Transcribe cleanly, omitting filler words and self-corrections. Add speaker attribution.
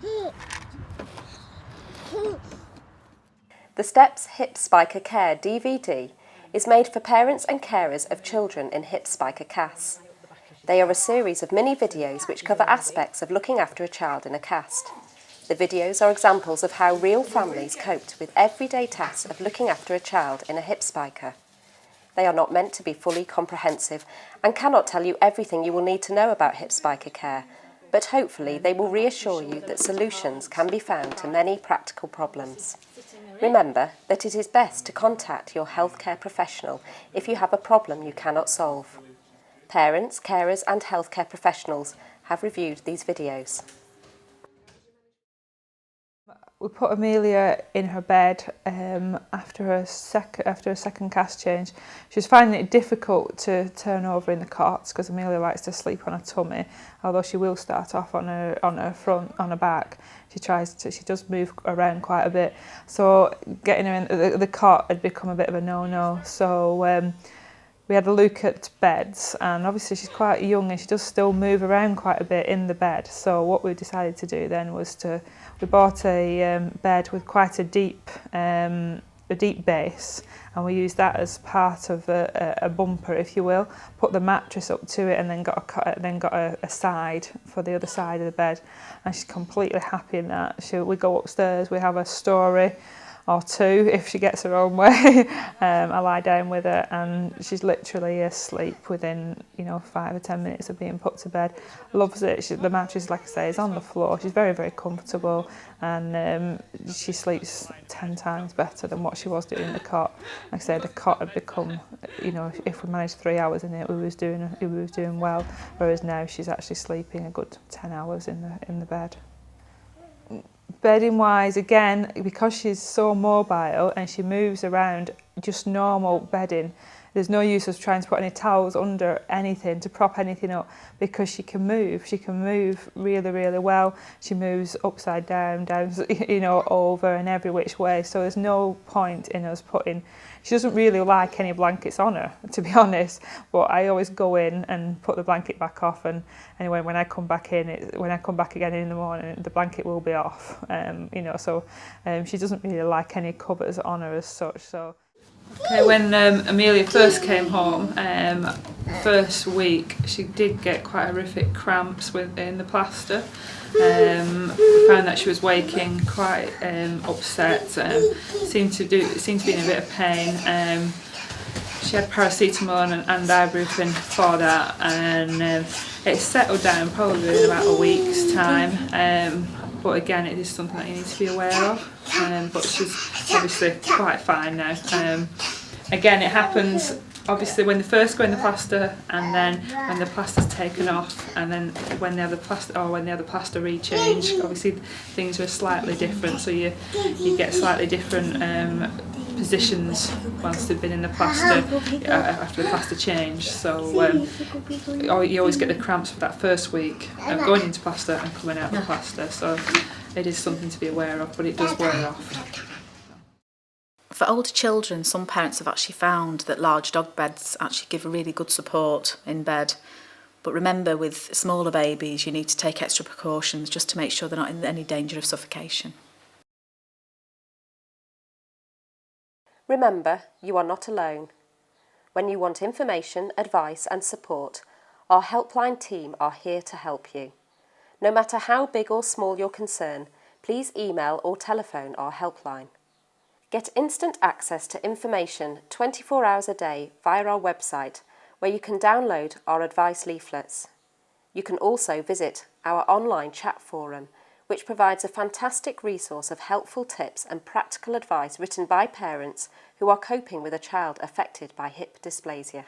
Speaker 1: The Steps Hip Spica Care DVD is made for parents and carers of children in hip spica cast. They are a series of mini videos which cover aspects of looking after a child in a cast. The videos are examples of how real families coped with everyday tasks of looking after a child in a hip spica. They are not meant to be fully comprehensive and cannot tell you everything you will need to know about hip spica care, but hopefully they will reassure you that solutions can be found to many practical problems. Remember that it is best to contact your healthcare professional if you have a problem you cannot solve. Parents, carers and healthcare professionals have reviewed these videos.
Speaker 2: We put Amelia in her bed after a second cast change. She was finding it difficult to turn over in the cots because Amelia likes to sleep on her tummy, although she will start off on her back. She does move around quite a bit. So getting her in the cot had become a bit of a no-no. So we had a look at beds, and obviously she's quite young and she does still move around quite a bit in the bed. So what we decided to do then was we bought a bed with quite a deep base, and we used that as part of a bumper, if you will. Put the mattress up to it, and then got a side for the other side of the bed. And she's completely happy in that. We go upstairs, we have a story or two if she gets her own way. I lie down with her and she's literally asleep within 5 or 10 minutes of being put to bed. Loves it. The mattress, like I say, is on the floor. She's very, very comfortable, and she sleeps 10 times better than what she was doing in the cot. Like I say, the cot had become, if we managed 3 hours in it, we was doing well, whereas now she's actually sleeping a good 10 hours in the bed. Bedding wise, again, because she's so mobile and she moves around, just normal bedding, there's no use of trying to put any towels under anything to prop anything up, because she can move really, really well. She moves upside down, over and every which way, so there's no point in us she doesn't really like any blankets on her, to be honest, but I always go in and put the blanket back off, and anyway, when I come back again in the morning, the blanket will be off, so she doesn't really like any covers on her as such. So. Okay, when Amelia first came home, first week, she did get quite horrific cramps in the plaster. We found that she was waking quite upset, seemed to be in a bit of pain. She had paracetamol and ibuprofen for that, and it settled down probably in about a week's time. But again, it is something that you need to be aware of. But she's obviously quite fine now. Again, it happens obviously when they first go in the plaster, and then when the plaster's taken off, and then when they have the plaster rechange. Obviously, things are slightly different, so you get slightly different positions once they've been in the plaster after the plaster change. So you always get the cramps for that first week of going into plaster and coming out of the plaster. So it is something to be aware of, but it does wear off.
Speaker 3: For older children, some parents have actually found that large dog beds actually give a really good support in bed. But remember, with smaller babies, you need to take extra precautions just to make sure they're not in any danger of suffocation.
Speaker 1: Remember, you are not alone. When you want information, advice and support, our helpline team are here to help you. No matter how big or small your concern, please email or telephone our helpline. Get instant access to information 24 hours a day via our website, where you can download our advice leaflets. You can also visit our online chat forum, which provides a fantastic resource of helpful tips and practical advice written by parents who are coping with a child affected by hip dysplasia.